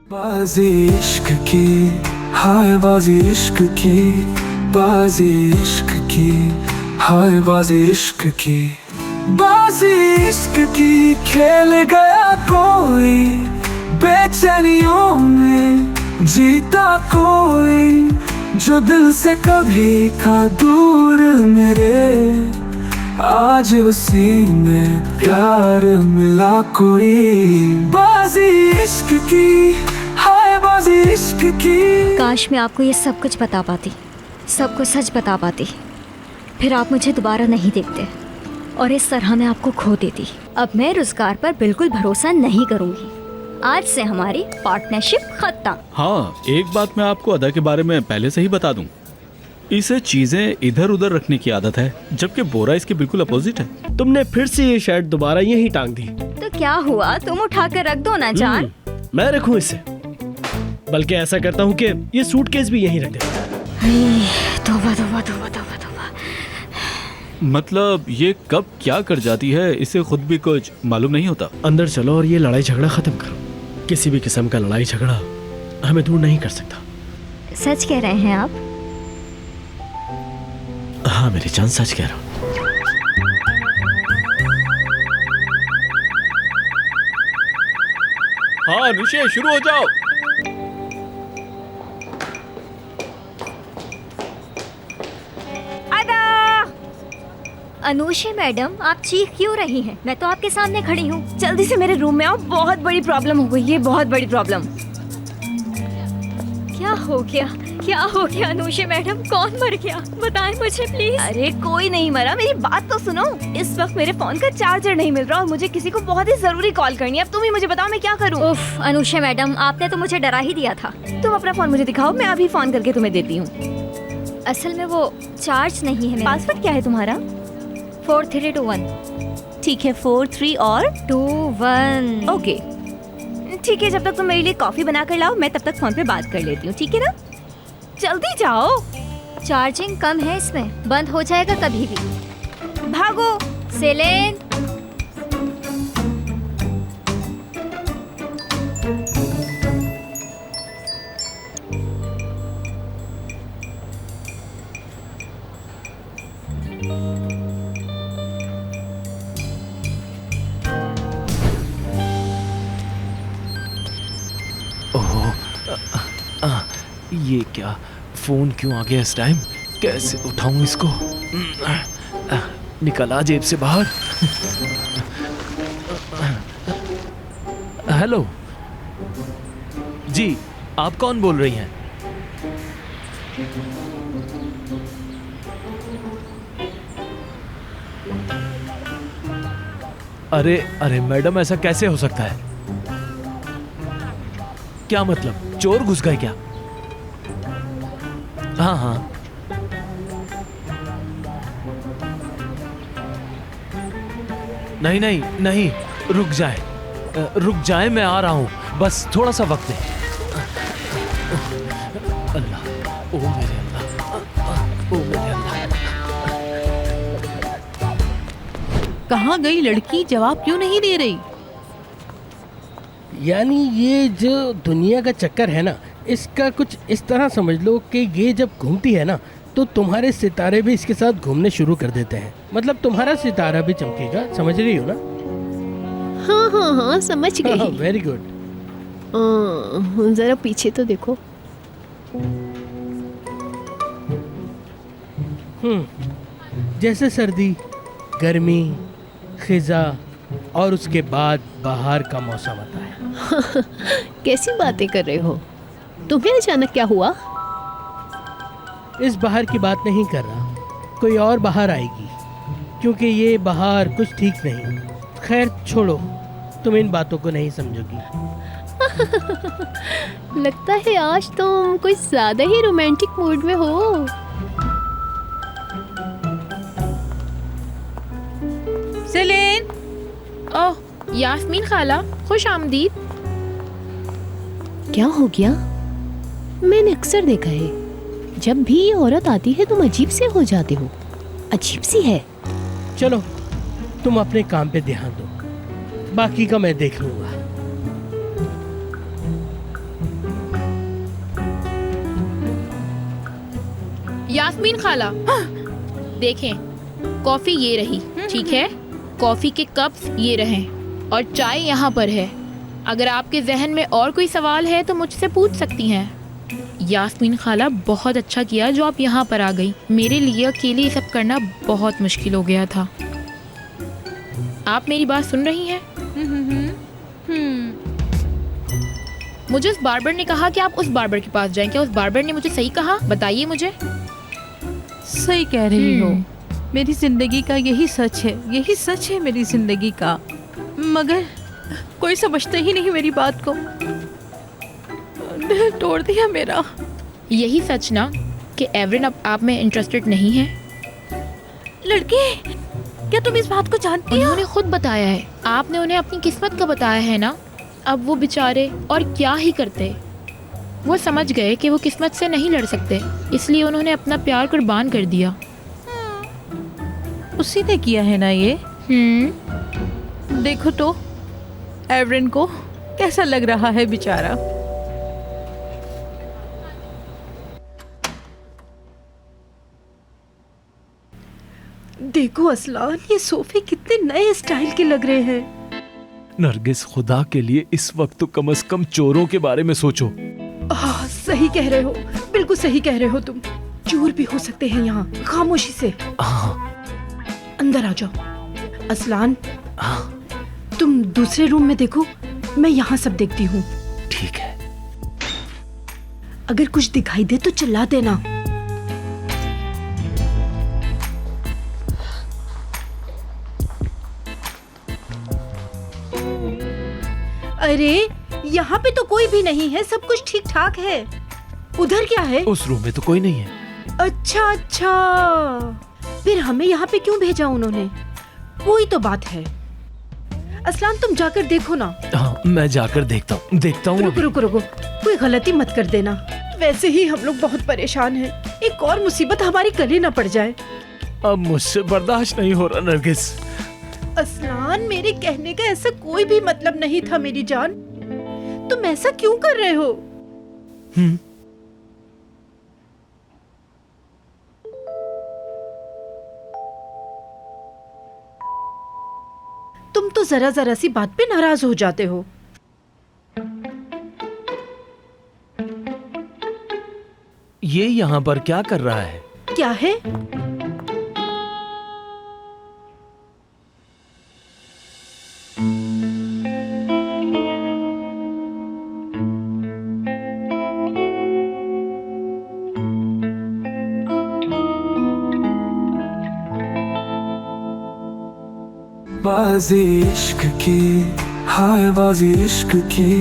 बाजी इश्क की, हाय बाजी इश्क की, बाजी इश्क की, हाय बाजी इश्क की, बाजी इश्क की खेल गया कोई, बेचैनियों में जीता कोई, जो दिल से कभी था दूर मेरे, आज उसी में प्यार मिला कोई, बाजी इश्क की, हाय बाजी इश्क की। काश मैं आपको ये सब कुछ बता पाती, सब कुछ सच बता पाती, फिर आप मुझे दोबारा नहीं देखते और इस तरह मैं आपको खो देती। अब मैं रोजगार पर बिल्कुल भरोसा नहीं करूंगी। आज से हमारी पार्टनरशिप खत्म। हाँ, एक बात मैं आपको अदा के बारे में पहले से ही बता दूं। इसे चीजें इधर उधर रखने की आदत है, जबकि बोरा इसके बिल्कुल अपोजिट है। तुमने फिर से ये शर्ट दोबारा यहीं टांग दी। तो क्या हुआ, तुम उठा कर रख दो ना जान। मैं रखूं इसे? बल्कि ऐसा करता हूँ कि ये सूटकेस भी यहीं रख दे। तौबा तौबा तौबा तौबा तौबा। मतलब ये कब क्या कर जाती है इसे खुद भी कुछ मालूम नहीं होता। अंदर चलो और ये लड़ाई झगड़ा खत्म करो। किसी भी किस्म का लड़ाई झगड़ा हमें दूर नहीं कर सकता। सच कह रहे हैं आप? हाँ मेरी जान, सच कह रहा हूँ। हाँ अनुषे, शुरू हो जाओ। अनुषे मैडम, आप चीख क्यों रही हैं? मैं तो आपके सामने खड़ी हूँ। जल्दी से मेरे रूम में आओ, बहुत बड़ी प्रॉब्लम हो गई है, बहुत बड़ी प्रॉब्लम। क्या हो गया, क्या हो गया अनुषे मैडम? कौन मर गया, बताएं मुझे प्लीज। अरे कोई नहीं मरा, मेरी बात तो सुनो। इस वक्त मेरे फोन का चार्जर नहीं मिल रहा और मुझे किसी को बहुत ही जरूरी कॉल करनी है। अब तुम ही मुझे बताओ मैं क्या करूँ। उफ अनुषे मैडम, आपने तो मुझे डरा ही दिया था। तुम अपना फोन मुझे दिखाओ, मैं अभी फोन करके तुम्हें देती हूँ। असल में वो चार्ज नहीं है। पासवर्ड क्या है तुम्हारा? 4321। ठीक है, 43 और 21। ओके ठीक है, जब तक तुम मेरे लिए कॉफी बना कर लाओ मैं तब तक फोन पे बात कर लेती हूँ, ठीक है ना? जल्दी जाओ। चार्जिंग कम है इसमें, बंद हो जाएगा कभी भी। भागो। सेलेन, ये क्या, फोन क्यों आ गया इस टाइम? कैसे उठाऊं इसको? निकला जेब से बाहर। हेलो जी, आप कौन बोल रही हैं? अरे अरे मैडम, ऐसा कैसे हो सकता है? क्या मतलब, चोर घुस गए क्या? हाँ हाँ, नहीं नहीं नहीं, रुक जाए, मैं आ रहा हूँ, बस थोड़ा सा वक्त दे। अल्लाह, ओ मेरे अल्लाह, ओ मेरे अल्लाह। कहाँ गई लड़की, जवाब क्यों नहीं दे रही? यानी ये जो दुनिया का चक्कर है ना, इसका कुछ इस तरह समझ लो कि ये जब घूमती है ना तो तुम्हारे सितारे भी इसके साथ घूमने शुरू कर देते हैं। मतलब तुम्हारा सितारा भी चमकेगा, समझ रही हो ना? हाँ हाँ हाँ, समझ गई। Very good. जरा पीछे तो देखो। जैसे सर्दी, गर्मी, खिजा और उसके बाद बाहर का मौसम आता है। कैसी बातें कर रहे हो? तुम्हें अचानक क्या हुआ? इस बहार की बात नहीं कर रहा, कोई और बहार आएगी, क्योंकि ये बहार कुछ ठीक नहीं। खैर छोड़ो, तुम इन बातों को नहीं समझोगी। लगता है आज तुम कुछ ज्यादा ही रोमांटिक मूड में हो। सेलेन, ओह यास्मीन खाला, खुश आमदीद। क्या हो गया? मैंने अक्सर देखा है, जब भी ये औरत आती है तुम अजीब से हो जाते हो। अजीब सी है। चलो तुम अपने काम पे ध्यान दो, बाकी का मैं देख लूंगा। यास्मीन खाला, देखें, कॉफी ये रही, ठीक है? कॉफी के कप्स ये रहे और चाय यहाँ पर है। अगर आपके जहन में और कोई सवाल है तो मुझसे पूछ सकती हैं। यास्मीन खाला, बहुत अच्छा किया जो आप यहाँ पर आ गई। मेरे लिए अकेले ये सब करना बहुत मुश्किल हो गया था। आप मेरी बात सुन रही हैं? मुझे उस बार्बर ने कहा कि आप उस बार्बर के पास जाएं। क्या उस बार्बर ने मुझे सही कहा? बताइए मुझे। सही कह रही हो। मेरी जिंदगी का यही सच है, यही सच है मेरी जिंदगी का, मगर कोई समझता ही नहीं मेरी बात को। दिल तोड़ दिया मेरा। यही सच ना कि एवरिन अब आप में इंटरेस्टेड नहीं है? लड़के, क्या तुम इस बात को जानती हो? उन्होंने खुद बताया है। आपने उन्हें अपनी किस्मत का बताया है ना। अब वो बेचारे और क्या ही करते। वो समझ गए कि वो किस्मत से नहीं लड़ सकते, इसलिए उन्होंने अपना प्यार कुर्बान कर दिया। उसी ने किया है ना ये? देखो तो एवरिन को कैसा लग रहा है बेचारा। देखो असलान, ये सोफे कितने नए स्टाइल के लग रहे हैं। नरगिस, खुदा के लिए इस वक्त तो कम से कम चोरों के बारे में सोचो। सही कह रहे हो, बिल्कुल सही कह रहे हो तुम। चोर भी हो सकते हैं यहाँ। खामोशी से अंदर आ जाओ। असलान, तुम दूसरे रूम में देखो, मैं यहाँ सब देखती हूँ। ठीक है। अगर कुछ दिखाई दे तो चिल्ला देना। अरे यहाँ पे तो कोई भी नहीं है, सब कुछ ठीक ठाक है। उधर क्या है? उस रूम में तो कोई नहीं है। अच्छा अच्छा, फिर हमें यहाँ पे क्यों भेजा उन्होंने? वही तो बात है। असलान, तुम जाकर देखो ना। हाँ, मैं जाकर देखता हूँ। रुको रुको रुको, कोई गलती मत कर देना। वैसे ही हम लोग बहुत परेशान हैं। एक और मुसीबत हमारी गले न पड़ जाए। अब मुझसे बर्दाश्त नहीं हो रहा नरगिस। असलान, मेरे कहने का ऐसा कोई भी मतलब नहीं था मेरी जान। तुम ऐसा क्यों कर रहे हो? तुम तो जरा जरा सी बात पे नाराज हो जाते हो। ये यहाँ पर क्या कर रहा है? क्या है? बाजी इश्क की, हाय बाजी इश्क की,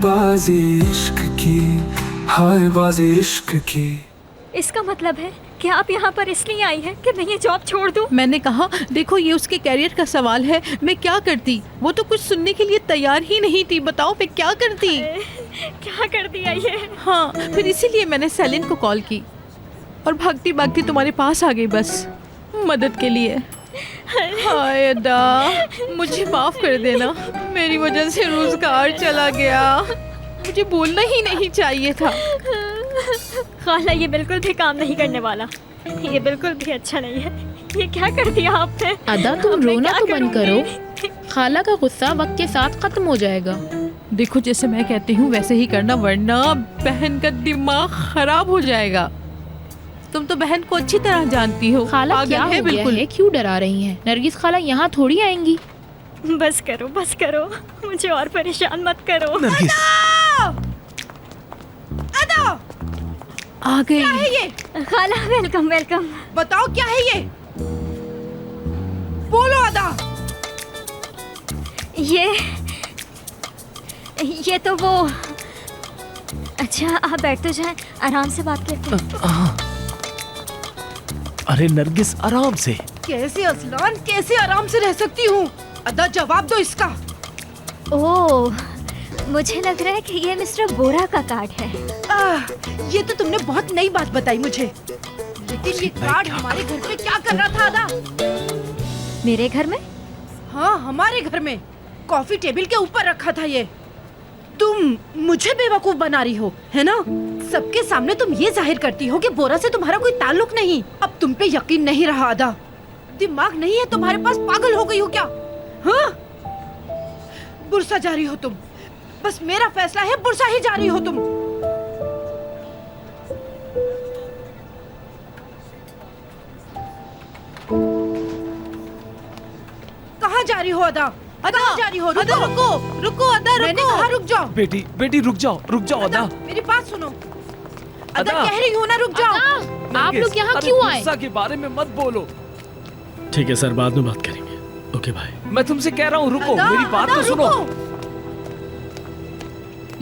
बाजी इश्क की, हाय बाजी इश्क की। इसका मतलब है कि आप यहाँ पर इसलिए आई हैं कि मैं ये जॉब छोड़ दूँ? मैंने कहा, देखो ये उसके कैरियर का सवाल है। मैं क्या करती? वो तो कुछ सुनने के लिए तैयार ही नहीं थी। बताओ मैं क्या करती? क्या कर दिया ये? हाँ, फिर इसीलिए मैंने सेलिन को कॉल की और भागती भागती तुम्हारे पास आ गई, बस मदद के लिए। हाय अदा, मुझे माफ कर देना। मेरी वजह से रोजगार चला गया। मुझे बोलना ही नहीं चाहिए था। खाला, ये बिल्कुल भी काम नहीं करने वाला। ये बिल्कुल भी अच्छा नहीं है। ये क्या कर दिया आपने? अदा, तुम रोना तो बंद करो। खाला का गुस्सा वक्त के साथ खत्म हो जाएगा। देखो, जैसे मैं कहती हूँ वैसे ही करना, वरना बहन का दिमाग खराब हो जाएगा। तुम तो बहन को अच्छी तरह जानती हो। खाला, क्या हो गया है? क्यों डरा रही हैं? नरगिस खाला यहाँ थोड़ी आएंगी। बस करो, बस करो, मुझे और परेशान मत करो। नरगिस, अदा आ गई। क्या है ये? खाला, वेलकम वेलकम। बताओ क्या है ये? बोलो अदा। ये तो वो। अच्छा, आप बैठ तो जाएं, आराम से बात करते हैं। अरे नरगिस, आराम से। कैसे असलान, कैसे आराम से रह सकती हूँ? अदा, जवाब दो इसका। ओह, मुझे लग रहा है कि ये मिस्टर बोरा का कार्ड है। ये तो तुमने बहुत नई बात बताई मुझे। लेकिन ये कार्ड हमारे घर पे क्या कर रहा था अदा? मेरे घर में? हाँ, हमारे घर में कॉफी टेबल के ऊपर रखा था ये। तुम मुझे बेवकूफ बना रही हो, है ना? सबके सामने तुम ये जाहिर करती हो कि बोरा से तुम्हारा कोई ताल्लुक नहीं। अब तुम पे यकीन नहीं रहा अदा। दिमाग नहीं है तुम्हारे पास? पागल हो गई हो क्या? हाँ? बुरसा जा रही हो तुम। बस मेरा फैसला है, बुरसा ही जा रही हो तुम। कहाँ जा रही हो अदा? कहाँ जा रही हो? अदा रुको, रुको अदा, मैंने रुको। कहा रुक जाओ। बेटी रुक जाओ अदा। मेरी बात सुनो। अदा अदा। कह रही हूँ ना, रुक जाओ। आप लोग यहाँ अरे क्यों आए? गुस्सा के बारे में मत बोलो। ठीक है सर, बाद में बात करेंगे। Okay bye. मैं तुमसे कह रहा हूँ रुको, अदा, मेरी बात अदा, तो सुनो। रुको।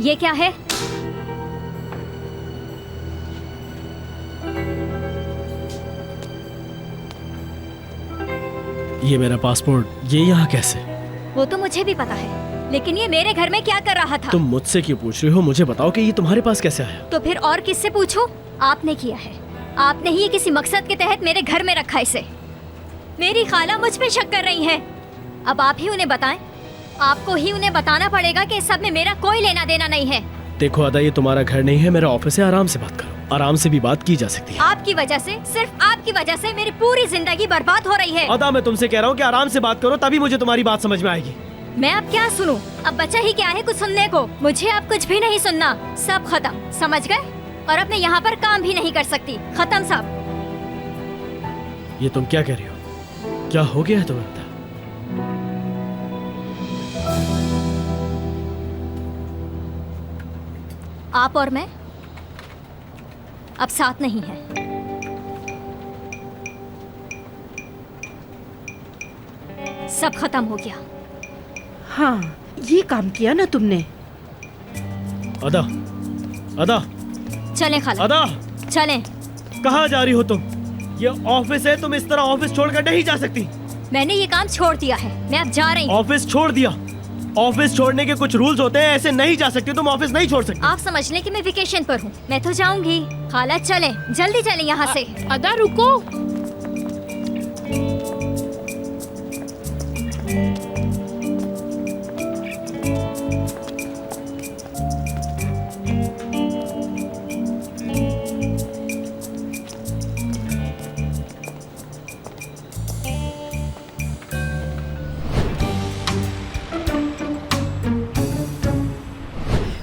ये क्या है? ये मेरा पासपोर्ट, ये यहाँ कैसे? वो तो मुझे भी पता है, लेकिन ये मेरे घर में क्या कर रहा था? तुम मुझसे क्यों पूछ रही हो? मुझे बताओ कि ये तुम्हारे पास कैसे आया? तो फिर और किससे पूछूं? आपने किया है। आपने ही किसी मकसद के तहत मेरे घर में रखा इसे। मेरी खाला मुझ पे शक कर रही है। अब आप ही उन्हें बताएं। आपको ही उन्हें बताना पड़ेगा कि इस सब में मेरा कोई लेना देना नहीं है। देखो अदा, ये तुम्हारा घर नहीं है, मेरा ऑफिस है। आराम से बात करो, आराम से भी बात की जा सकती है। आपकी वजह से, सिर्फ आपकी वजह से मेरी पूरी जिंदगी बर्बाद हो रही है। अदा, मैं तुमसे कह रहा हूँ कि आराम से बात करो, तभी मुझे तुम्हारी बात समझ में आएगी। मैं अब क्या सुनूं? अब बचा ही क्या है कुछ सुनने को? मुझे अब कुछ भी नहीं सुनना। सब खत्म, समझ गए? और अब मैं यहाँ पर काम भी नहीं कर सकती। खत्म सब। ये तुम क्या कह रही हो? क्या हो गया है तुम्हें? बता। आप और मैं अब साथ नहीं हैं। सब खत्म हो गया। हाँ, ये काम किया ना तुमने। अदा, अदा, चलें खाला, अदा, चलें। कहाँ जा रही हो तुम? ये ऑफिस है, तुम इस तरह ऑफिस छोड़कर नहीं जा सकती। मैंने ये काम छोड़ दिया है, मैं अब जा रही हूँ। ऑफिस छोड़ दिया? ऑफिस छोड़ने के कुछ रूल्स होते हैं, ऐसे नहीं जा सकती तुम। ऑफिस नहीं छोड़ सकती। आप समझ लें कि मैं वेकेशन पर हूँ। मैं तो जाऊंगी। खाला चलें, जल्दी चलें यहाँ से। अदा रुको।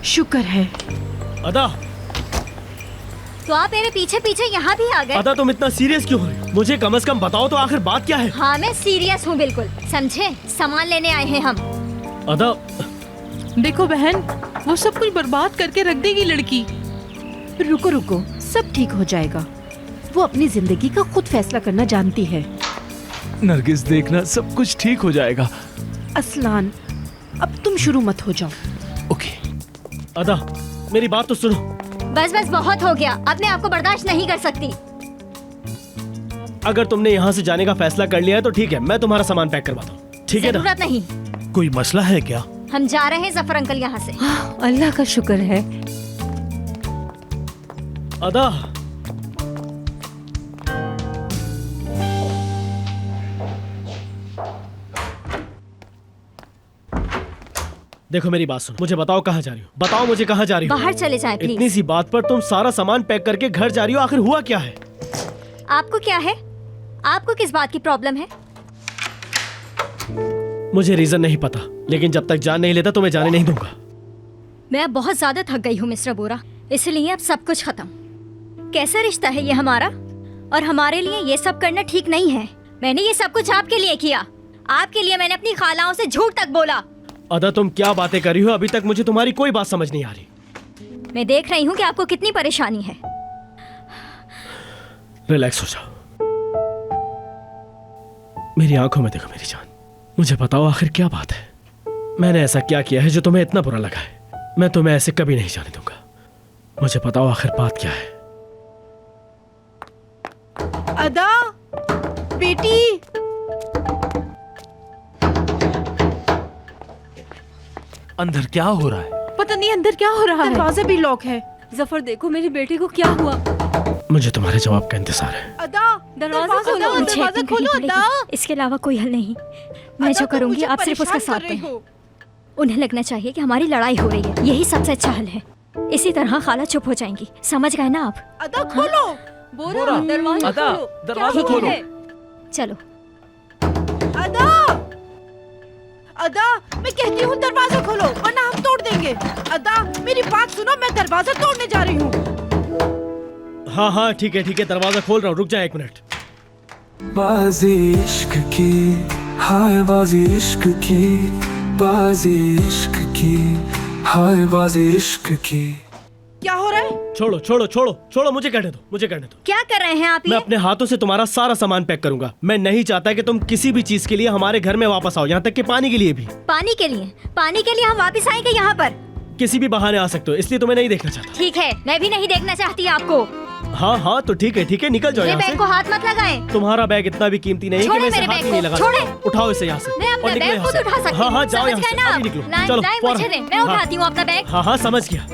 शुक्र है। अदा, तो आप मेरे पीछे पीछे यहाँ भी आ गए। अदा, तुम इतना सीरियस क्यों हो रही हो? मुझे कम से कम बताओ तो आखिर बात क्या है? हाँ, मैं सीरियस हूँ बिल्कुल। समझे? सामान लेने आए हैं हम। अदा, देखो बहन, वो सब कुछ बर्बाद करके रख देगी लड़की। रुको रुको, सब ठीक हो जाएगा। वो अपनी जिंदगी का खुद फैसला करना जानती है। नरगिस देखना, सब कुछ ठीक हो जाएगा। असलान, अब तुम शुरू मत हो जाओ। ओके। अदा, मेरी बात तो सुनो। बस बस, बहुत हो गया। अब मैं आपको बर्दाश्त नहीं कर सकती। अगर तुमने यहाँ से जाने का फैसला कर लिया है तो ठीक है, मैं तुम्हारा सामान पैक करवाता हूँ। ठीक है ना? जरूरत नहीं। कोई मसला है क्या? हम जा रहे हैं जफर अंकल यहाँ से। अल्लाह का शुक्र है। अदा, देखो मेरी बात सुनो, मुझे बताओ कहाँ जा रही हो? बताओ मुझे कहाँ जा रही हो? बाहर चले जाएं इतनी प्लीज। सी बात पर तुम सारा सामान पैक करके घर जा रही हो, आखिर हुआ क्या है? आपको क्या है? आपको किस बात की प्रॉब्लम है? मुझे रीजन नहीं पता, लेकिन जब तक जान नहीं लेता तो मैं जाने नहीं दूंगा। मैं अब बहुत ज्यादा थक गई हूँ मिस्टर बोरा, इसलिए अब सब कुछ खत्म। कैसा रिश्ता है ये हमारा? और हमारे लिए ये सब करना ठीक नहीं है। मैंने ये सब कुछ आपके लिए किया। आपके लिए मैंने अपनी खालाओं से झूठ तक बोला। अदा, तुम क्या बातें कर रही हो? अभी तक मुझे तुम्हारी कोई बात समझ नहीं आ रही। मैं देख रही हूँ कि आपको कितनी परेशानी है। रिलैक्स हो जाओ। मेरी आंखों में देखो मेरी जान, मुझे बताओ आखिर क्या बात है? मैंने ऐसा क्या किया है जो तुम्हें इतना बुरा लगा है? मैं तुम्हें ऐसे कभी नहीं जाने दूंगा। मुझे बताओ आखिर बात क्या है? अदा, बेटी। अंदर क्या हो रहा है? पता नहीं अंदर क्या हो रहा है। दरवाजा भी लॉक है। जफर देखो मेरी बेटी को क्या हुआ। मुझे तुम्हारे जवाब का इंतजार है। अदा, दरवाजा खोलो, मुझे दरवाजा यकीन खोलो करनी अदा। इसके अलावा कोई हल नहीं। मैं जो करूंगी आप सिर्फ उसका साथ दें। उन्हें लगना चाहिए कि हमारी लड़ाई हो रही है, यही सबसे अच्छा हल है। इसी तरह खाला चुप हो जाएंगी, समझ गए ना आप? अदा खोलो। बोरा, दरवाजा अदा, खोलो। दरवाजा क्या खोलो। है? चलो। अदा, अदा, मैं कहती हूँ दरवाजा खोलो वरना हम तोड़ देंगे। अदा, मेरी बात सुनो, मैं दरवाजा तोड़ने जा रही हूँ। हाँ हाँ ठीक है, दरवाजा खोल रहा हूँ, रुक जाए 1 मिनट। बाजी इश्क की, हाय बाजी इश्क की, बाजी इश्क की, हाय बाजी इश्क की। क्या हो रहा है? छोड़ो, मुझे करने दो। क्या कर रहे हैं आप मैं ये? अपने हाथों से तुम्हारा सारा सामान पैक करूंगा। मैं नहीं चाहता कि तुम किसी भी चीज के लिए हमारे घर में वापस आओ, यहाँ तक कि पानी के लिए भी। पानी के लिए हम वापस आएंगे यहाँ पर? किसी भी बहाने आ सकते हो, इसलिए तुम्हें नहीं देखना चाहता। ठीक है, मैं भी नहीं देखना चाहती आपको। हाँ तो ठीक है, निकल जाओ मेरे यहाँ बैग से। को हाथ मत लगाएं। तुम्हारा बैग इतना भी कीमती नहीं है कि छोड़े मैं इसे मेरे हाथ बैग भी नहीं को, लगा छोड़े। सकता। उठाओ इसे यहाँ से मैं अपना और निकलो बैग यहाँ खुद से। उठा सकती हाँ हूँ, जाओ समझ यहाँ गए से, ना अभी आप? निकलो। लाएं, चलो लाएं, फौरन। मुझे दें, मैं हाँ। उठाती हूँ अपना बैग। हाँ समझ गया।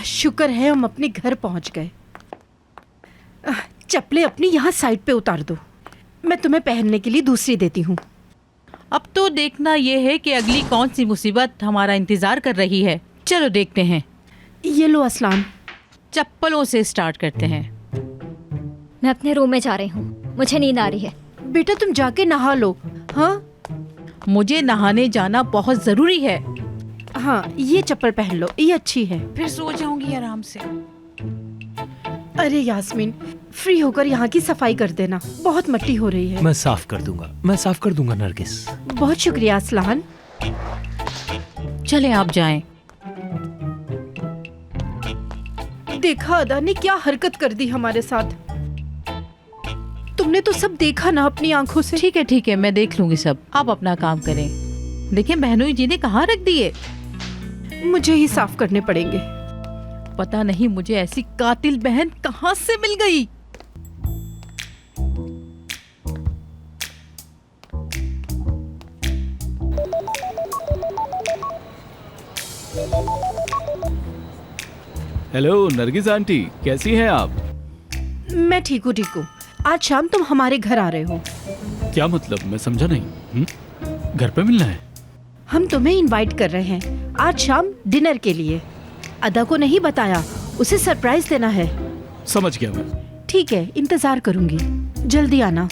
शुक्र है हम अपने घर पहुंच गए। चप्पलें अपनी यहाँ साइड पे उतार दो, मैं तुम्हें पहनने के लिए दूसरी देती हूँ। अब तो देखना ये है कि अगली कौन सी मुसीबत हमारा इंतजार कर रही है। चलो देखते हैं। ये लो असलान। चप्पलों से स्टार्ट करते हैं। मैं अपने रूम में जा रही हूँ, मुझे नींद आ रही है। बेटा तुम जाके नहा लो। हाँ मुझे नहाने जाना बहुत जरूरी है। हाँ, ये चप्पल पहन लो, ये अच्छी है। फिर सो जाऊंगी आराम से। अरे यास्मीन, फ्री होकर यहाँ की सफाई कर देना, बहुत मट्टी हो रही है। मैं साफ कर दूंगा नरगिस। बहुत शुक्रिया असलान। चले आप जाएं। देखा अदा ने क्या हरकत कर दी हमारे साथ। तुमने तो सब देखा ना अपनी आंखों से। ठीक है, मैं देख लूंगी सब। आप अपना काम करें। देखिए बहनोई जी ने कहाँ रख दिए। मुझे ही साफ करने पड़ेंगे। पता नहीं मुझे ऐसी कातिल बहन कहाँ से मिल गई। हेलो नरगिस आंटी, कैसी हैं आप? मैं ठीक हूँ। आज शाम तुम हमारे घर आ रहे हो। क्या मतलब, मैं समझा नहीं। घर पे मिलना है? हम तुम्हें इनवाइट कर रहे हैं आज शाम डिनर के लिए। अदा को नहीं बताया, उसे सरप्राइज देना है। समझ गया मैं। ठीक है, इंतजार करूंगी, जल्दी आना।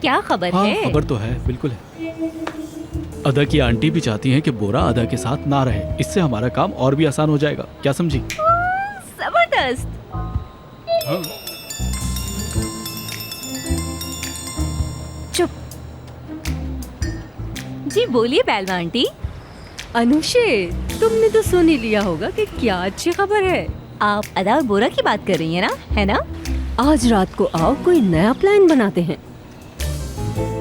क्या खबर हाँ है? खबर तो है, बिल्कुल है। अदा की आंटी भी चाहती हैं कि बोरा अदा के साथ ना रहे, इससे हमारा काम और भी आसान हो जाएगा। क्या समझी? जबरदस्त। हाँ। चुप। जी बोलिए बैलमा आंटी। अनुशे, तुमने तो सुन ही लिया होगा कि क्या अच्छी खबर है। आप अदा और बोरा की बात कर रही हैं ना, है ना? आज रात को आओ, कोई नया प्लान बनाते हैं।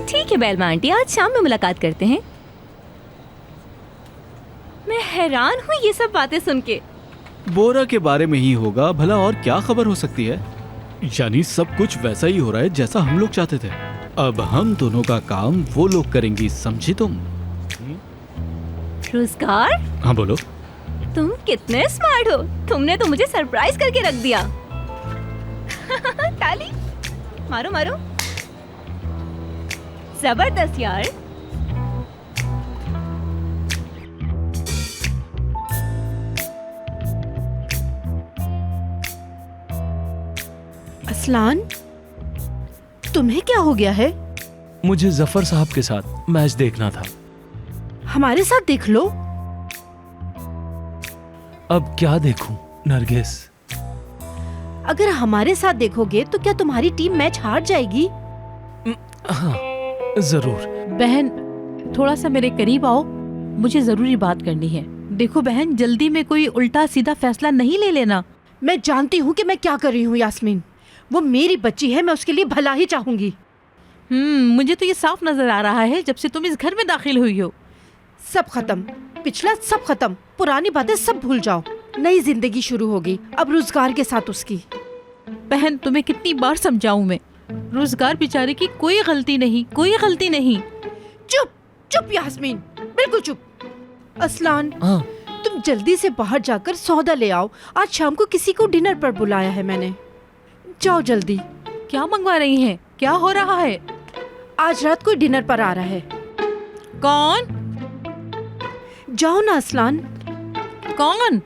ठीक है बैलमा आंटी, आज शाम में मुलाकात करते हैं। मैं हैरान हूँ ये सब बातें सुन के। बोरा के बारे में ही होगा, भला और क्या खबर हो सकती है? यानी सब कुछ वैसा ही हो रहा है जैसा हम लोग चाहते थे। अब हम दोनों का काम वो लोग करेंगी, समझी तुम? रोजगार? हाँ बोलो। तुम कितने स्मार्ट हो, तुमने तो मुझे सरप्राइज करके रख दिया। ताली मारो मारो। जबरदस्त यार। असलान, तुम्हें क्या हो गया है? मुझे जफर साहब के साथ मैच देखना था। हमारे साथ देख लो। अब क्या देखूं नरगिस? अगर हमारे साथ देखोगे तो क्या तुम्हारी टीम मैच हार जाएगी? हाँ जरूर। बहन थोड़ा सा मेरे करीब आओ, मुझे जरूरी बात करनी है। देखो बहन, जल्दी में कोई उल्टा सीधा फैसला नहीं ले लेना। मैं जानती हूँ कि मैं क्या कर रही हूँ यास्मीन। वो मेरी बच्ची है, मैं उसके लिए भला ही चाहूंगी। मुझे तो ये साफ नजर आ रहा है जब से तुम इस घर में दाखिल हुई हो। सब खत्म, पिछला सब खत्म, पुरानी बातें सब भूल जाओ। नई जिंदगी शुरू होगी अब रोजगार के साथ उसकी। बहन, तुम्हें कितनी बार समझाऊं मैं? रोजगार बेचारे की कोई गलती नहीं, कोई गलती नहीं। चुप चुप यास्मीन, बिल्कुल चुप। असलान, हाँ तुम जल्दी से बाहर जाकर सौदा ले आओ। आज शाम को किसी को डिनर पर बुलाया है मैंने। जाओ जल्दी। क्या मंगवा रही हैं? क्या हो रहा है? आज रात कोई डिनर पर आ रहा है। कौन? जाओ ना असलान। कौन?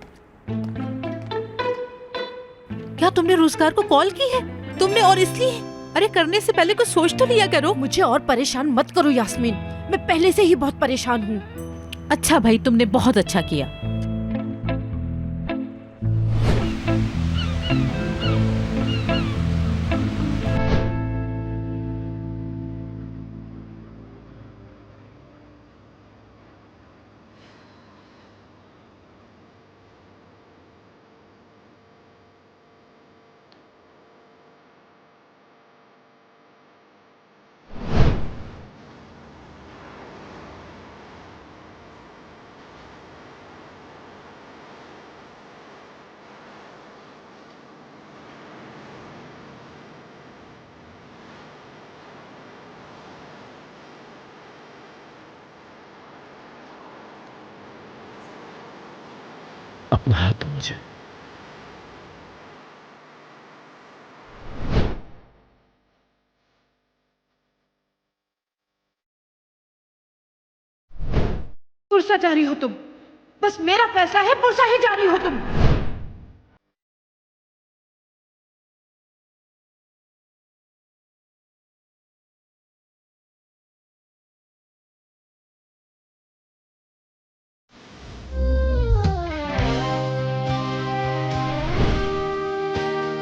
क्या तुमने रोजगार को कॉल की है? तुमने, और इसलिए? अरे करने से पहले कुछ सोच तो लिया करो। मुझे और परेशान मत करो यास्मीन, मैं पहले से ही बहुत परेशान हूँ। अच्छा भाई, तुमने बहुत अच्छा किया। अपना हाथ दो मुझे। पुरसा जा रही हो तुम, बस मेरा पैसा है, पुरसा ही जा रही हो तुम।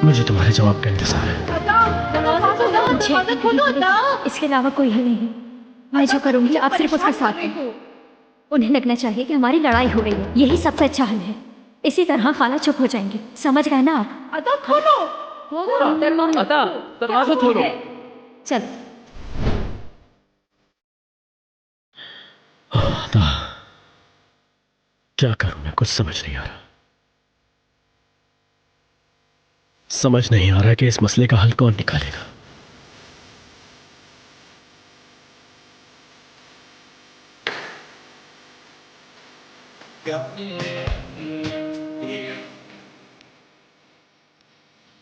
मुझे तुम्हारे जवाब का इंतजार है। इसके अलावा कोई हल नहीं। मैं जो करूंगी आप सिर्फ उसके साथ हैं। उन्हें लगना चाहिए कि हमारी लड़ाई हो रही है, यही सबसे अच्छा हल है। इसी तरह खाला चुप हो जाएंगे, समझ गए ना आप? अदा खोलो। दरवाजा खोलो। चल। क्या करूं मैं, कुछ समझ नहीं आ रहा। समझ नहीं आ रहा कि इस मसले का हल कौन निकालेगा।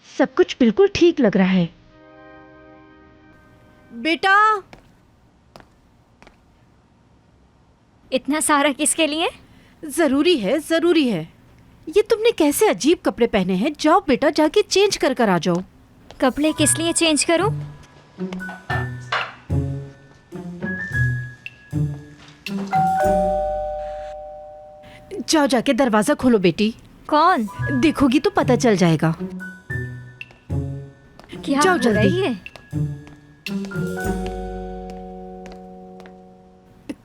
सब कुछ बिल्कुल ठीक लग रहा है। बेटा, इतना सारा किसके लिए? जरूरी है, जरूरी है। ये तुमने कैसे अजीब कपड़े पहने हैं। जाओ बेटा, जाके चेंज कर कर आ जाओ। कपड़े किस लिए चेंज करूं? जाओ, जाके दरवाजा खोलो बेटी। कौन? देखोगी तो पता चल जाएगा। क्या जाओ हो जल्दी। रही है?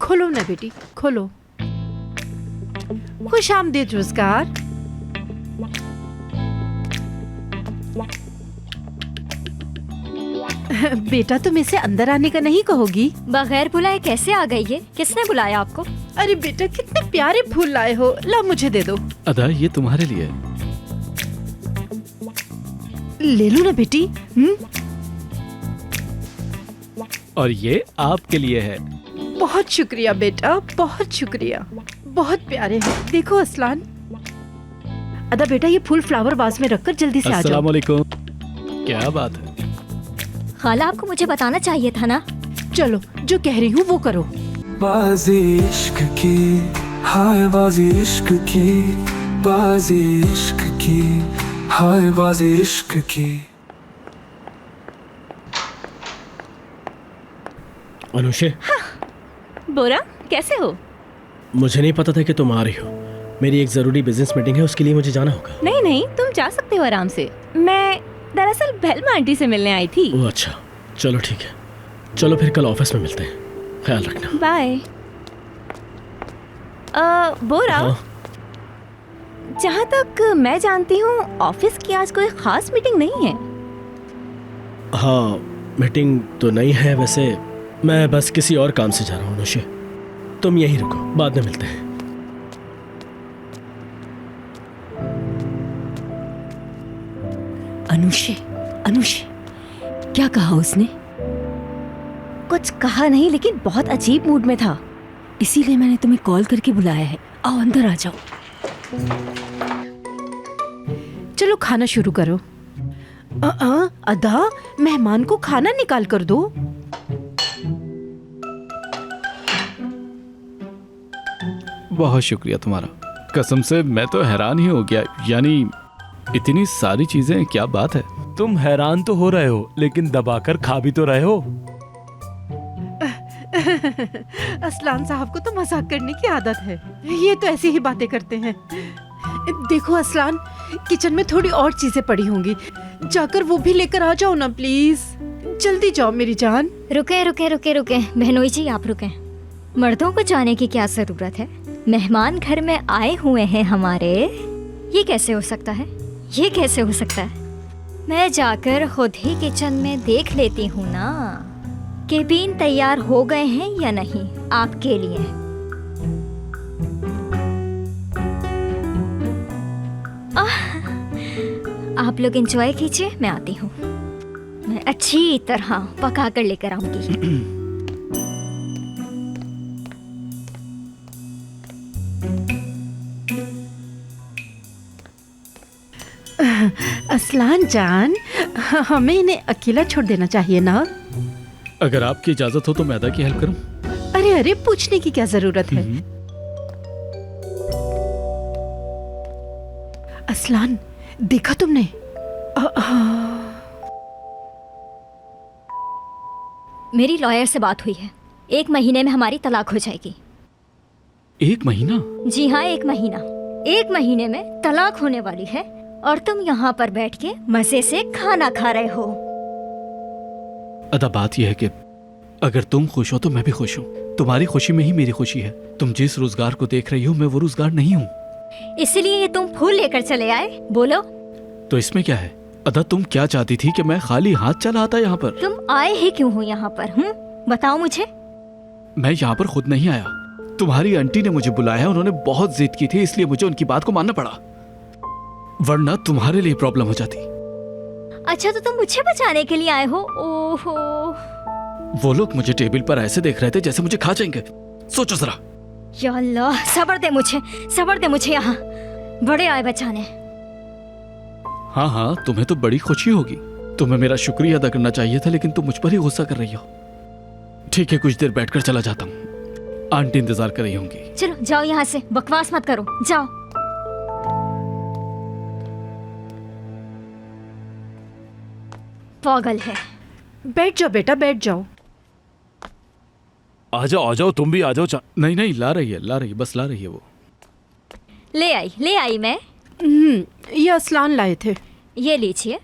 खोलो ना बेटी, खोलो। खुश आमदीद रोजगार। बेटा, तुम इसे अंदर आने का नहीं कहोगी? बगैर बुलाए कैसे आ गई है? किसने बुलाया आपको? अरे बेटा, कितने प्यारे फूल लाए हो। ला, मुझे दे दो। अदा, ये तुम्हारे लिए है। ले लो ना बेटी। और ये आपके लिए है। बहुत शुक्रिया बेटा, बहुत शुक्रिया। बहुत प्यारे हो। देखो असलान। अदा बेटा, ये फूल फ्लावर वाज में रखकर जल्दी से आ जाओ। अस्सलाम वालेकुम। क्या बात है? खाला, आपको मुझे बताना चाहिए था ना। चलो, जो कह रही हूँ वो करो। बाजी इश्क की, हाय बाजी इश्क की, बाजी इश्क की, हाय बाजी इश्क की। अनुषे, बोरा, कैसे हो? मुझे नहीं पता था कि तुम आ रही हो। मेरी एक जरूरी बिजनेस मीटिंग है, उसके लिए मुझे जाना होगा। नहीं नहीं, तुम जा सकते हो आराम से। मैं दरअसल बेलमा आंटी से मिलने आई थी। ओह अच्छा, चलो ठीक है। चलो फिर कल ऑफिस में मिलते हैं। ख्याल रखना। बाय। बोरा, हाँ? जहाँ तक मैं जानती हूँ ऑफिस की आज कोई खास मीटिंग नहीं है। हाँ, मीटिंग तो नहीं है वैसे। मैं बस किसी और काम से जा रहा हूँ अनुषे। तुम यहीं रुको, बाद में मिलते हैं। अनुषे, अनुष, क्या कहा उसने? कुछ कहा नहीं, लेकिन बहुत अजीब मूड में था। इसीलिए मैंने तुम्हें कॉल करके बुलाया है। आओ अंदर आ जाओ। चलो खाना शुरू करो। अदा, मेहमान को खाना निकाल कर दो। बहुत शुक्रिया तुम्हारा। कसम से मैं तो हैरान ही हो गया, यानी इतनी सारी चीजें, क्या बात है। तुम हैरान तो हो रहे हो, लेकिन दबाकर खा भी तो रहे हो। असलान साहब को तो मजाक करने की आदत है, ये तो ऐसी ही बातें करते हैं। देखो असलान, किचन में थोड़ी और चीजें पड़ी होंगी, जाकर वो भी लेकर आ जाओ ना प्लीज। जल्दी जाओ मेरी जान। रुके रुके रुके रुके बहनोई जी, आप रुके। मर्दों को जाने की क्या जरूरत है? मेहमान घर में आए हुए हैं हमारे। ये कैसे हो सकता है? ये कैसे हो सकता है? मैं जाकर खुद ही किचन में देख लेती हूँ ना कि बीन तैयार हो गए हैं या नहीं आपके लिए। आप लोग एंजॉय कीजिए, मैं आती हूँ। मैं अच्छी तरह पका कर लेकर आऊंगी। असलान जान, हमें इन्हें अकेला छोड़ देना चाहिए ना? अगर आपकी इजाजत हो तो मैं अदा की हेल्प करूं? अरे अरे, पूछने की क्या जरूरत है। असलान, देखा तुमने? मेरी लॉयर से बात हुई है, 1 महीने में हमारी तलाक हो जाएगी। 1 महीना? जी हाँ, 1 महीना। 1 महीने में तलाक होने वाली है और तुम यहाँ पर बैठ के मजे से खाना खा रहे हो। अदा, बात यह है कि अगर तुम खुश हो तो मैं भी खुश हूँ। तुम्हारी खुशी में ही मेरी खुशी है। तुम जिस रोजगार को देख रही हो, मैं वो रोजगार नहीं हूँ। इसलिए तुम फूल लेकर चले आए? बोलो। तो इसमें क्या है? अदा, तुम क्या चाहती थी कि मैं खाली हाथ चला आता यहाँ पर? तुम आए ही क्यों हो यहाँ पर? बताओ मुझे। मैं यहाँ पर खुद नहीं आया, तुम्हारी आंटी ने मुझे बुलाया। उन्होंने बहुत जिद की थी, इसलिए मुझे उनकी बात को मानना पड़ा, वरना तुम्हारे लिए प्रॉब्लम हो जाती। अच्छा, तो तुम मुझे बचाने के लिए आए हो? ओहो। वो लोग मुझे टेबल पर ऐसे देख रहे थे जैसे मुझे खा जाएंगे। सोचो जरा। या अल्लाह, सब्र दे मुझे, सब्र दे मुझे। यहाँ बड़े आए बचाने। हाँ हाँ, तुम्हें तो बड़ी खुशी होगी। तुम्हें मेरा शुक्रिया अदा करना चाहिए था, लेकिन तुम मुझ पर ही गुस्सा कर रही हो। ठीक है, कुछ देर बैठकर चला जाता हूँ। आंटी इंतजार कर रही होंगी। चलो जाओ यहाँ से, बकवास मत करो, जाओ। पागल है। बैठ जाओ बेटा, बैठ जाओ। आ जाओ, तुम भी आ जाओ। नहीं नहीं, ला रही है, बस ला रही है वो। ले आई मैं। ये असलान लाए थे। ये लीजिए।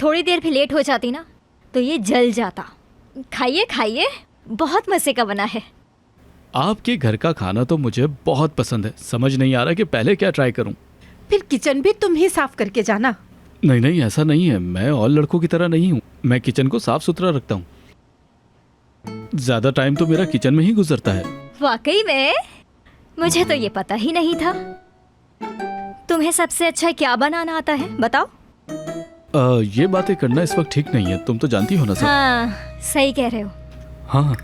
थोड़ी देर भी लेट हो जाती ना तो ये जल जाता। खाइए खाइए, बहुत मजे का बना है। आपके घर का खाना तो मुझे बहुत पसंद है। समझ नहीं आ रहा कि पहले क्या ट्राई करूं। फिर किचन भी तुम ही साफ करके जाना। नहीं नहीं, ऐसा नहीं है। मैं और लड़कों की तरह नहीं हूँ। मैं किचन को साफ सुथरा रखता हूँ। ज्यादा टाइम तो मेरा किचन में ही गुजरता है। वाकई में? मुझे तो ये पता ही नहीं था। तुम्हें सबसे अच्छा क्या बनाना आता है, बताओ? ये बातें करना इस वक्त ठीक नहीं है, तुम तो जानती हो ना सब। हाँ, सही कह रहे हो। हाँ,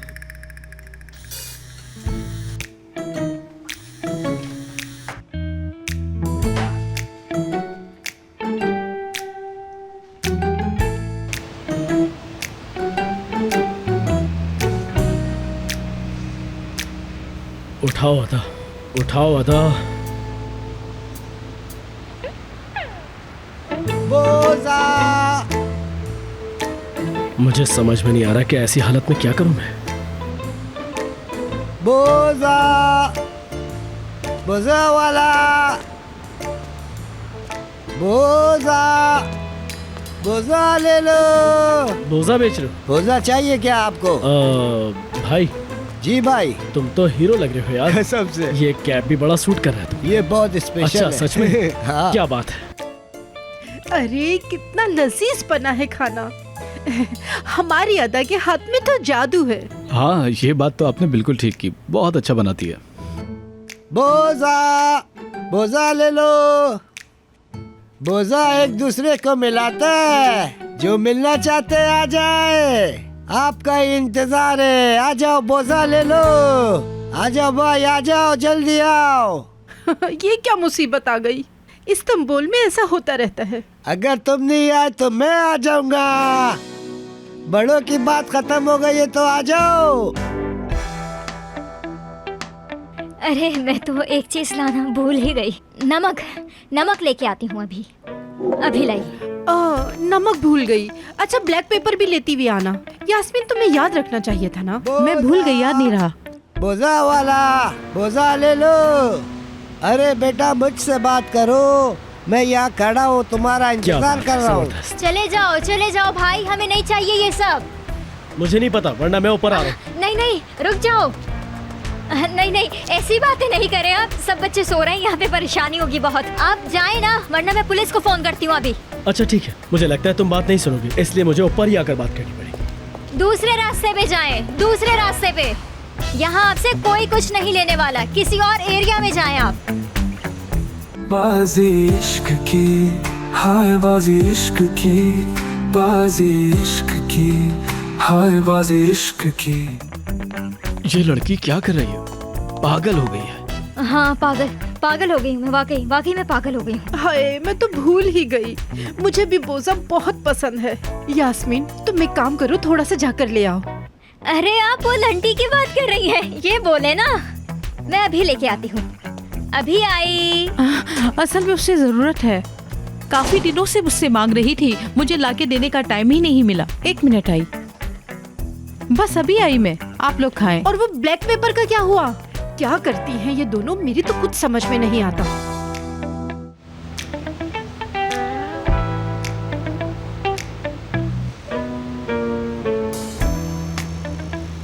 उठाओ अदा। मुझे समझ में नहीं आ रहा कि ऐसी हालत में क्या करूं मैं। बोझा वाला, बोझा ले लो। बोझा बेच रहे हो? बोझा चाहिए क्या आपको? भाई। जी भाई। तुम तो हीरो लग रहे हो यार। सबसे। ये कैप भी बड़ा सूट कर रहा है तुम। ये बहुत स्पेशल अच्छा, है। सच में? हाँ। क्या बात है। अरे कितना लजीज बना है खाना। हमारी अदा के हाथ में तो जादू है। हाँ, ये बात तो आपने बिल्कुल ठीक की। बहुत अच्छा बनाती है। बोझा ले लो, बोझा एक दूसरे को मिलाता है। जो मिलना चाहते हैं आ जाए, आपका ही इंतजार है। आ जाओ बोझा ले लो। आ जाओ भाई, आ जाओ, जल्दी आओ। ये क्या मुसीबत आ गई? इस्तांबुल में ऐसा होता रहता है। अगर तुम नहीं आए तो मैं आ जाऊंगा। बड़ों की बात खत्म हो गई है तो आ जाओ। अरे मैं तो एक चीज लाना भूल ही गई। नमक लेके आती हूँ अभी लाई। नमक भूल गई। अच्छा ब्लैक पेपर भी लेती हुई आना। यास्मीन तुम्हें याद रखना चाहिए था ना। मैं भूल गई, याद नहीं रहा। बोझा वाला, बोझा ले लो। अरे बेटा मुझसे बात करो, मैं यहाँ खड़ा हूँ, तुम्हारा इंतजार कर रहा हूँ। चले जाओ भाई, हमें नहीं चाहिए ये सब। मुझे नहीं पता, वरना मैं ऊपर आ रहा हूँ। नहीं रुक जाओ। नहीं ऐसी बातें नहीं करें आप। सब बच्चे सो रहे हैं, यहाँ पे परेशानी होगी बहुत। आप जाएं ना, वरना मैं पुलिस को फोन करती हूँ अभी। अच्छा ठीक है, मुझे लगता है तुम बात नहीं सुनोगी, इसलिए मुझे ऊपर ही आकर बात करनी पड़ेगी। दूसरे रास्ते पे जाएं, दूसरे रास्ते पे। यहाँ आपसे कोई कुछ नहीं लेने वाला, किसी और एरिया में जाएं आप। बाजी इश्क की, हाय बाजी इश्क की, बाजी इश्क की, हाय बाजी इश्क की। ये लड़की क्या कर रही है? पागल हो गई है। हाँ पागल हो गई हूँ। वाकई में पागल हो गई हूँ। हाय मैं तो भूल ही गई। मुझे भी बोझा बहुत पसंद है। यास्मीन तुम एक काम करो, थोड़ा सा जाकर ले आओ। अरे आप वो लंटी की बात कर रही हैं, ये बोले ना। मैं अभी लेके आती हूँ, अभी आई। असल में उससे जरूरत है, काफी दिनों से मुझसे मांग रही थी, मुझे लाके देने का टाइम ही नहीं मिला। 1 मिनट आई, बस अभी आई मैं। आप लोग खाएं। और वो ब्लैक पेपर का क्या हुआ? क्या करती हैं ये दोनों, मेरी तो कुछ समझ में नहीं आता।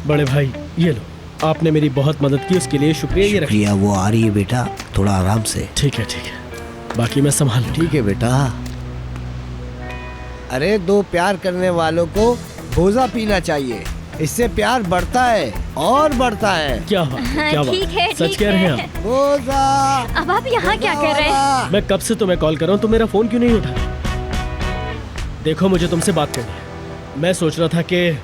बड़े भाई ये लो, आपने मेरी बहुत मदद की, उसके लिए शुक्रिया। ये रखिए। प्रिया वो आ रही है बेटा, थोड़ा आराम से। ठीक है, बाकी मैं संभाल लूंगा। ठीक है बेटा। अरे दो प्यार करने वालों को बोझा पीना चाहिए, इससे प्यार बढ़ता है और बढ़ता है। क्या बात? ठीक है, सच कह रहे हैं आप? बोझा। अब आप यहाँ क्या कर रहे हैं? मैं कब से तुम्हें कॉल कर रहा हूँ, तुम मेरा फोन क्यों नहीं उठा रहे? देखो मुझे तुमसे बात करनी है। मैं सोच रहा था कि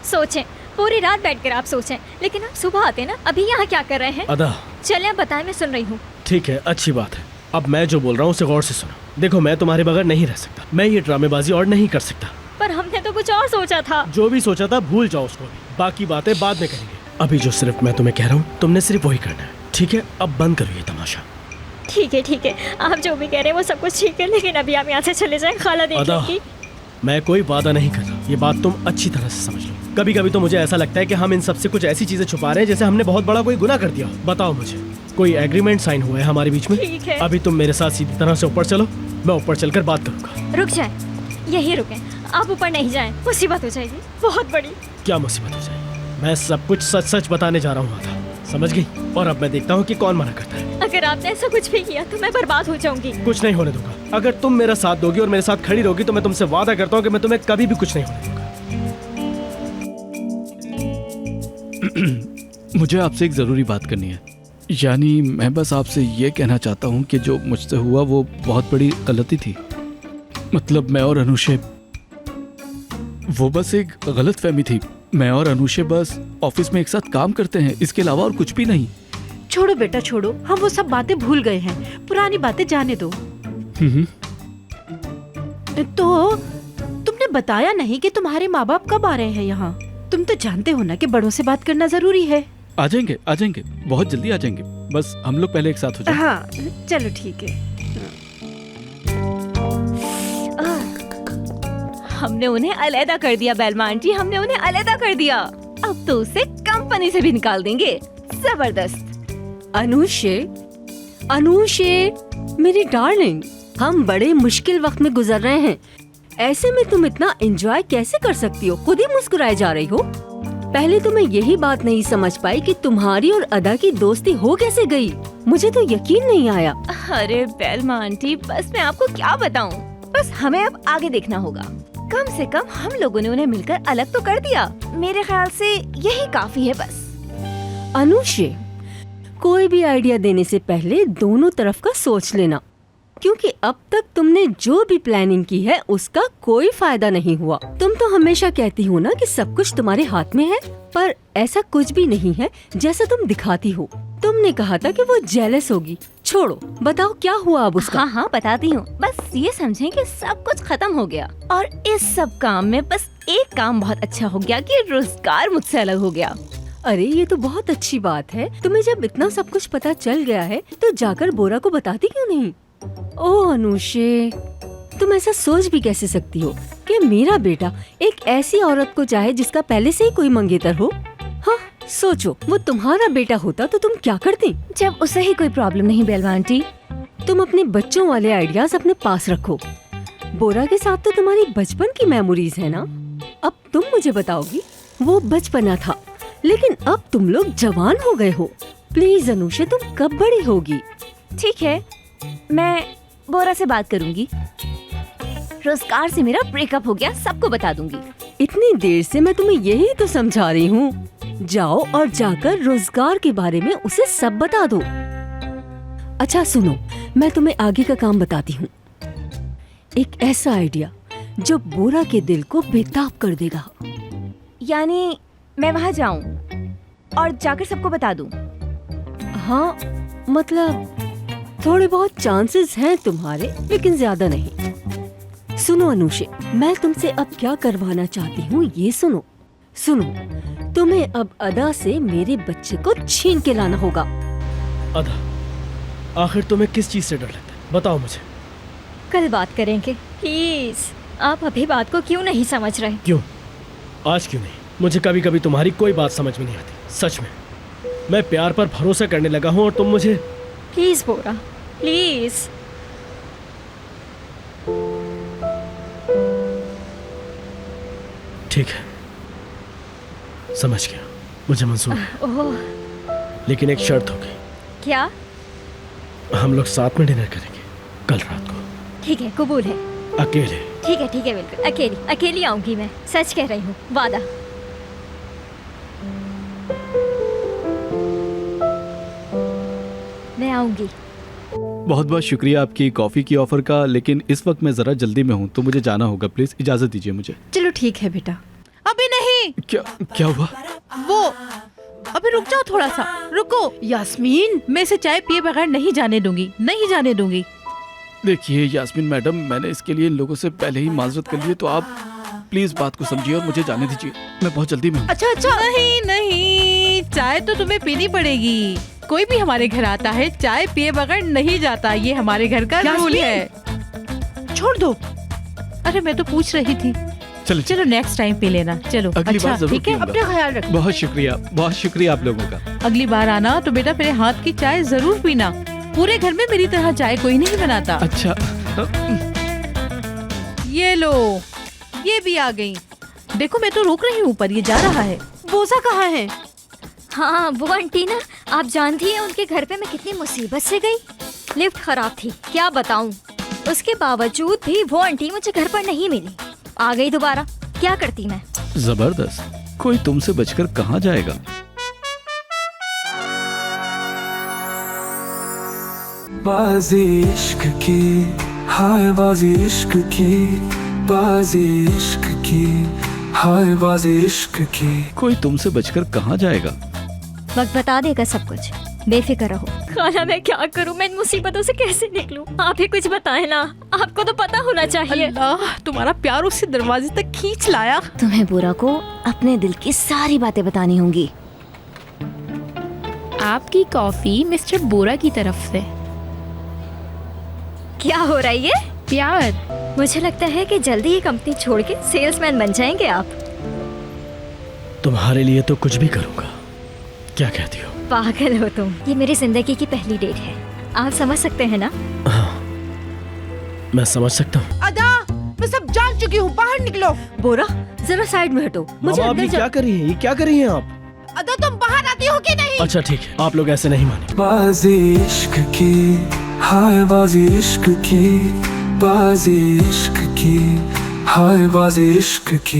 सोचें, पूरी रात बैठकर आप सोचें, लेकिन आप सुबह आते ना। अभी यहाँ क्या कर रहे हैं? अदा चले आप बताएं, मैं सुन रही हूँ। ठीक है, अच्छी बात है। अब मैं जो बोल रहा हूँ उसे गौर से सुनो। देखो मैं तुम्हारे बगैर नहीं रह सकता, मैं ये ड्रामेबाजी और नहीं कर सकता। पर हमने तो कुछ और सोचा था। जो भी सोचा था भूल जाओ उसको, बाकी बातें बाद में करेंगे। अभी जो सिर्फ मैं तुम्हें कह रहा हूँ तुमने सिर्फ वही करना है, ठीक है? अब बंद करो ये तमाशा। ठीक है, आप जो भी कह रहे हैं वो सब कुछ ठीक है, लेकिन अभी आप यहाँ से चले जाएं, खाला देखेंगी। मैं कोई वादा नहीं कर रहा, ये बात तुम अच्छी तरह से समझ लो। कभी कभी तो मुझे ऐसा लगता है कि हम इन सब से कुछ ऐसी चीजें छुपा रहे हैं जैसे हमने बहुत बड़ा कोई गुनाह कर दिया हो। बताओ मुझे, कोई एग्रीमेंट साइन हुआ है हमारे बीच में? ठीक है। अभी तुम मेरे साथ सीधी तरह से ऊपर चलो, मैं ऊपर चलकर बात करूंगा। रुक जाए, यही रुके, आप ऊपर नहीं जाएं, मुसीबत हो जाएगी बहुत बड़ी। क्या मुसीबत हो जाएगी? मैं सब कुछ सच सच बताने जा रहा हूँ आधा, समझ गई? और अब मैं देखता हूँ कि कौन मना करता है। अगर आपने ऐसा कुछ भी किया तो मैं बर्बाद हो जाऊंगी। कुछ नहीं होने दूंगा। अगर तुम मेरा साथ दोगी और मेरे साथ खड़ी रहोगी तो मैं तुमसे वादा करता हूँ कि मैं तुम्हें कभी भी कुछ नहीं होने दूंगा। मुझे आपसे एक जरूरी बात करनी है। यानी मैं बस आपसे ये कहना चाहता हूँ कि जो मुझसे हुआ वो बहुत बड़ी गलती थी। मतलब मैं और अनुशे, वो बस एक गलत फहमी थी। मैं और अनुशे बस ऑफिस में एक साथ काम करते हैं, इसके अलावा और कुछ भी नहीं। छोड़ो बेटा छोड़ो, हम वो सब बातें भूल गए हैं, पुरानी बातें जाने दो। तो तुमने बताया नहीं कि तुम्हारे माँ बाप कब आ रहे हैं यहाँ? तुम तो जानते हो ना कि बड़ों से बात करना जरूरी है। आ जाएंगे बहुत जल्दी आ जाएंगे, बस हम लोग पहले एक साथ हो जाएं। हाँ चलो ठीक है। हमने उन्हें अलहदा कर दिया बेलमा आंटी, हमने उन्हें अलहदा कर दिया। अब तो उसे कंपनी से भी निकाल देंगे। जबरदस्त। अनुशे मेरी डार्लिंग, हम बड़े मुश्किल वक्त में गुजर रहे हैं, ऐसे में तुम इतना एंजॉय कैसे कर सकती हो? खुद ही मुस्कुराए जा रही हो। पहले तो मैं यही बात नहीं समझ पाई कि तुम्हारी और अदा की दोस्ती हो कैसे गई। मुझे तो यकीन नहीं आया। अरे बेलमा आंटी, बस मैं आपको क्या बताऊं, बस हमें अब आगे देखना होगा। कम से कम हम लोगों ने उन्हें मिलकर अलग तो कर दिया। मेरे ख्याल से यही काफी है बस। अनुशे, कोई भी आइडिया देने से पहले दोनों तरफ का सोच लेना। क्योंकि अब तक तुमने जो भी प्लानिंग की है उसका कोई फायदा नहीं हुआ। तुम तो हमेशा कहती हो ना कि सब कुछ तुम्हारे हाथ में है, पर ऐसा कुछ भी नहीं है जैसा तुम दिखाती हो। तुमने कहा था कि वो जेलस होगी। छोड़ो, बताओ क्या हुआ अब उसका। हाँ हाँ बताती हूँ। बस ये समझें कि सब कुछ खत्म हो गया और इस सब काम में बस एक काम बहुत अच्छा हो गया कि रोजगार मुझसे अलग हो गया। अरे ये तो बहुत अच्छी बात है। तुम्हें जब इतना सब कुछ पता चल गया है तो जाकर बोरा को बताती क्यों नहीं? ओह अनुषे, तुम ऐसा सोच भी कैसे सकती हो कि मेरा बेटा एक ऐसी औरत को चाहे जिसका पहले से ही कोई मंगेतर हो? हाँ सोचो, वो तुम्हारा बेटा होता तो तुम क्या करती? जब उसे ही कोई प्रॉब्लम नहीं बेलवा आंटी। तुम अपने बच्चों वाले आइडियाज अपने पास रखो। बोरा के साथ तो तुम्हारी बचपन की मेमोरीज है ना। अब तुम मुझे बताओगी वो बचपना था, लेकिन अब तुम लोग जवान हो गए हो। प्लीज अनुषे, तुम कब बड़ी होगी? ठीक है, मैं बोरा से बात करूंगी। रोजगार से मेरा ब्रेकअप हो गया, सबको बता दूंगी। इतनी देर से मैं तुम्हें यही तो समझा रही हूँ। जाओ और जाकर रोजगार के बारे में उसे सब बता दो। अच्छा सुनो, मैं तुम्हें आगे का काम बताती हूँ। एक ऐसा आइडिया जो बोरा के दिल को बेताब कर देगा। यानी मैं वहाँ जाऊँ और जाकर सबको बता दूँ? हाँ, मतलब थोड़े बहुत चांसेस हैं तुम्हारे, लेकिन ज्यादा नहीं। सुनो अनुषे, मैं तुमसे अब क्या करवाना चाहती हूँ ये सुनो। सुनो, तुम्हें अब अदा से मेरे बच्चे को छीन के लाना होगा। अदा, आखिर तुम्हें किस चीज से डर लगता है? बताओ मुझे। कल बात करेंगे प्लीज। आप अभी बात को क्यों नहीं समझ रहे? क्यों? आज क्यों नहीं? मुझे कभी कभी तुम्हारी कोई बात समझ में नहीं आती। सच में मैं प्यार पर भरोसा करने लगा हूँ और तुम मुझे। Please Bora, please. ठीक है, समझ गया, मुझे मंजूर है। ओह, लेकिन एक शर्त होगी। क्या? हम लोग साथ में डिनर करेंगे कल रात को। ठीक है, कबूल है। अकेले? ठीक है बिल्कुल, अकेली आऊंगी मैं, सच कह रही हूँ, वादा। मैं आऊंगी। बहुत बहुत शुक्रिया आपकी कॉफ़ी की ऑफ़र का, लेकिन इस वक्त मैं ज़रा जल्दी में हूँ तो मुझे जाना होगा। प्लीज़ इजाज़त दीजिए मुझे। चलो ठीक है बेटा। अभी नहीं। क्या हुआ? वो अभी रुक जाओ, थोड़ा सा रुको। यास्मीन, मैं इसे चाय पिए बगैर नहीं जाने दूंगी, नहीं जाने दूंगी। देखिए यास्मीन मैडम, मैंने इसके लिए इन लोगों से पहले ही माजरत कर ली है, तो आप प्लीज़ बात को समझिए और मुझे जाने दीजिए। मैं बहुत जल्दी में हूँ। अच्छा, नहीं, चाय तो तुम्हें पीनी पड़ेगी। कोई भी हमारे घर आता है चाय पिए बगैर नहीं जाता, ये हमारे घर का रूल है। छोड़ दो। अरे मैं तो पूछ रही थी। चलो नेक्स्ट टाइम पी लेना। चलो अगली बार जरूर ठीक है, अपना ख्याल रखो। बहुत शुक्रिया आप लोगों का। अगली बार आना तो बेटा मेरे हाथ की चाय जरूर पीना। पूरे घर में मेरी तरह चाय कोई नहीं बनाता। अच्छा, ये लो, ये भी आ गई। देखो मैं तो रोक रही हूँ पर ये जा रहा है। बोसा कहाँ है? हाँ वो आंटी ना, आप जानती हैं उनके घर पे मैं कितनी मुसीबत से गई। लिफ्ट खराब थी, क्या बताऊं। उसके बावजूद भी वो आंटी मुझे घर पर नहीं मिली। आ गई दोबारा, क्या करती मैं। जबरदस्त, कोई तुमसे बचकर कहाँ जाएगा। बाजी इश्क की, हाय बाजी इश्क की, बाजी इश्क की, हाय बाजी इश्क की। कोई तुमसे बचकर कहाँ जाएगा। वक्त बता देगा सब कुछ, बेफिक्र रहो। खाना मैं क्या करूं, मैं इन मुसीबतों से कैसे निकलूं? आप ही कुछ बताएं ना, आपको तो पता होना चाहिए। अल्लाह, तुम्हारा प्यार उसे दरवाजे तक खींच लाया। तुम्हें बोरा को अपने दिल की सारी बातें बतानी होंगी। आपकी कॉफी मिस्टर बोरा की तरफ से। क्या हो रहा है ये? प्यार। मुझे लगता है कि जल्दी ये कंपनी छोड़ के सेल्समैन बन जाएंगे आप। तुम्हारे लिए तो कुछ भी करूंगा। क्या कहती हो? पागल हो तुम। ये मेरी जिंदगी की पहली डेट है, आप समझ सकते हैं ना? हाँ, मैं समझ सकता हूँ। अदा, मैं सब जान चुकी हूँ, बाहर निकलो। बोरा जरा साइड में हटो। मुझे मामा, अभी क्या कर रही हैं? ये क्या कर रही हैं आप? अदा तुम बाहर आती हो कि नहीं? अच्छा ठीक है, आप लोग ऐसे नहीं माने। बाजी इश्क की, हाय बाजी इश्क की, बाजी इश्क की, हाय बाजी इश्क की।